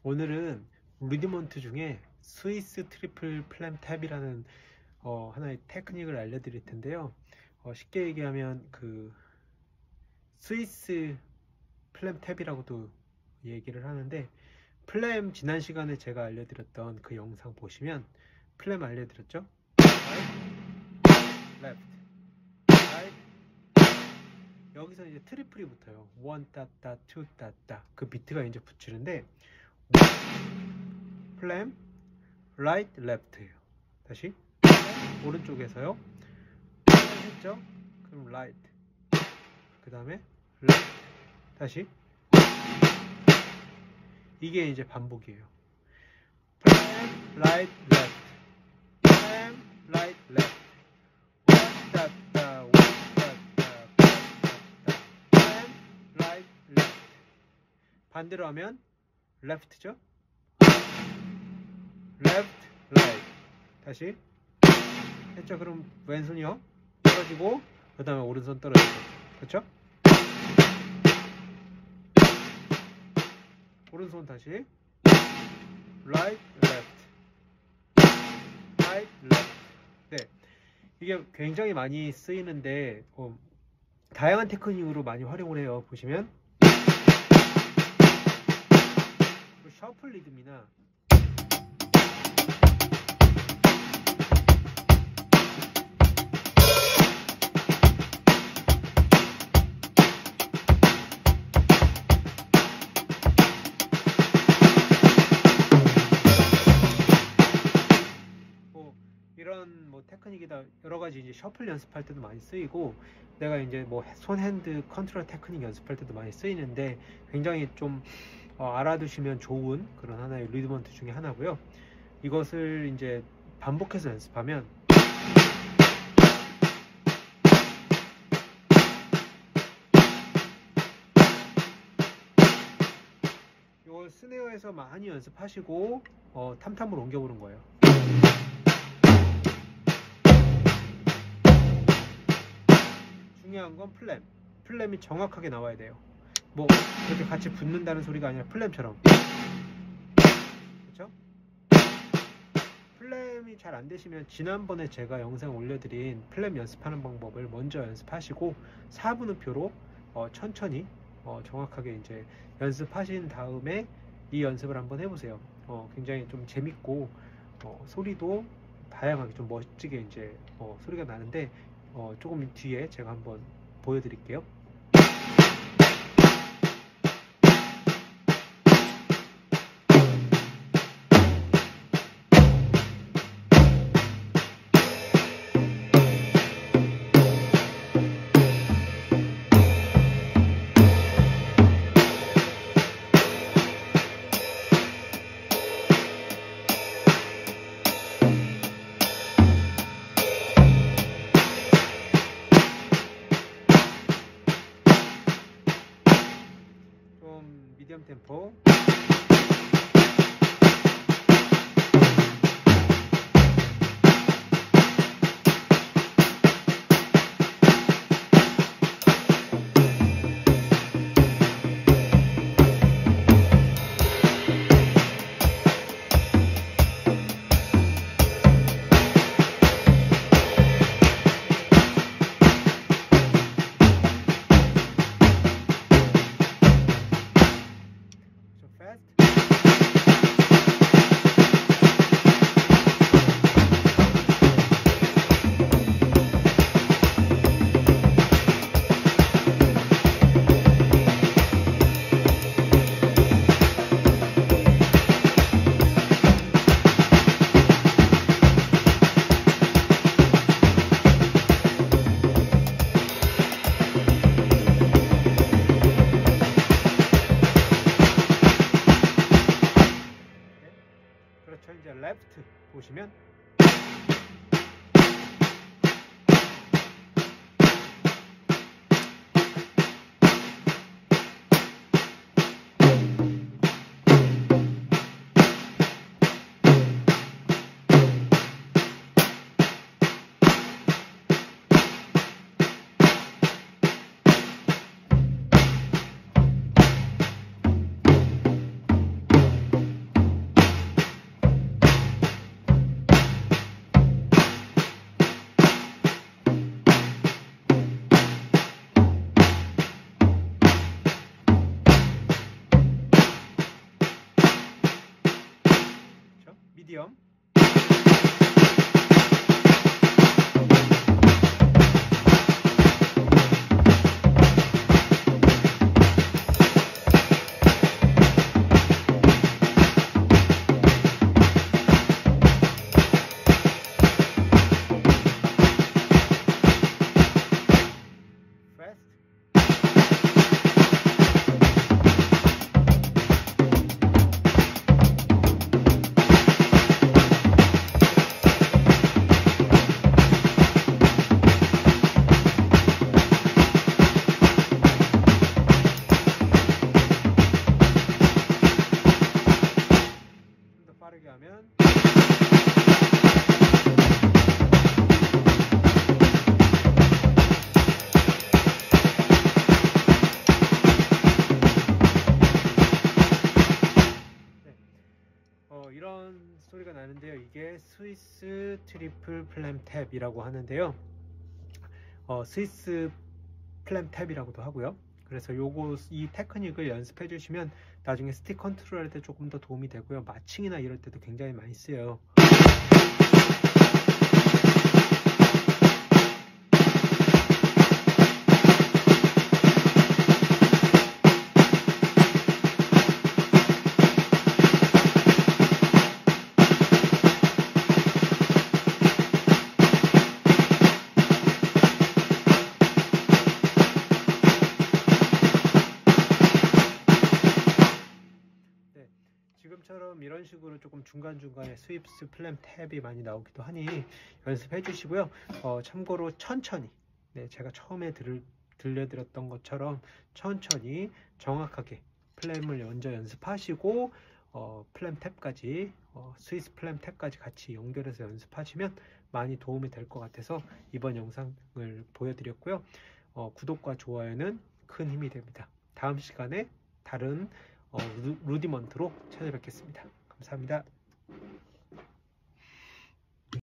오늘은 루디먼트 중에 스위스 트리플 플램 탭이라는 하나의 테크닉을 알려드릴 텐데요. 쉽게 얘기하면 그 스위스 플램 탭이라고도 얘기를 하는데, 플램 지난 시간에 제가 알려드렸던 그 영상 보시면 플램 알려드렸죠? right, left, right. 여기서 이제 트리플이 붙어요. 1 따따 2 따따 그 비트가 이제 붙이는데, 플램 right, left예요. 다시 오른쪽에서요. 했죠? 그럼 right, 그 다음에 left, 다시 이게 이제 반복이에요. 플램 right, left, 플램 right, left, 원 따따 원 따따 플램 right, left. 반대로 하면 left죠? left, right. 다시 했죠? 그럼 왼손이요 떨어지고 그 다음에 오른손 떨어지고, 그렇죠? 오른손 다시 right, left, right, left. 네, 이게 굉장히 많이 쓰이는데 다양한 테크닉으로 많이 활용을 해요. 보시면 셔플 리듬이나 이런 테크닉이다 여러 가지 이제 셔플 연습할 때도 많이 쓰이고, 내가 이제 손 핸드 컨트롤 테크닉 연습할 때도 많이 쓰이는데, 굉장히 좀 알아두시면 좋은 그런 하나의 루디먼트 중에 하나고요. 이것을 이제 반복해서 연습하면 이걸 스네어에서 많이 연습하시고 탐탐으로 옮겨보는 거예요. 중요한 건 플램이 정확하게 나와야 돼요. 그렇게 같이 붙는다는 소리가 아니라 플램처럼, 그렇죠? 플램이 잘 안 되시면 지난번에 제가 영상 올려드린 플램 연습하는 방법을 먼저 연습하시고 4분음표로 천천히 정확하게 이제 연습하신 다음에 이 연습을 한번 해보세요. 굉장히 좀 재밌고 소리도 다양하게 좀 멋지게 이제 소리가 나는데, 조금 뒤에 제가 한번 보여드릴게요. 미디엄 템포. 그렇죠. 이제 레프트 보시면 미디엄, 빠르게 하면 이런 소리가 나는데요. 이게 스위스 트리플 플램 탭이라고 하는데요. 스위스 플램 탭이라고도 하고요. 그래서 이 테크닉을 연습해 주시면 나중에 스틱 컨트롤 할 때 조금 더 도움이 되고요. 마칭이나 이럴 때도 굉장히 많이 쓰여요. 지금처럼 이런 식으로 조금 중간중간에 스위스 플램 탭이 많이 나오기도 하니 연습해 주시고요. 참고로 천천히, 제가 처음에 들려드렸던 것처럼 천천히 정확하게 플램을 먼저 연습하시고 플램 탭까지 스위스 플램 탭까지 같이 연결해서 연습하시면 많이 도움이 될 것 같아서 이번 영상을 보여드렸고요. 구독과 좋아요는 큰 힘이 됩니다. 다음 시간에 다른 루디먼트로 찾아뵙겠습니다. 감사합니다.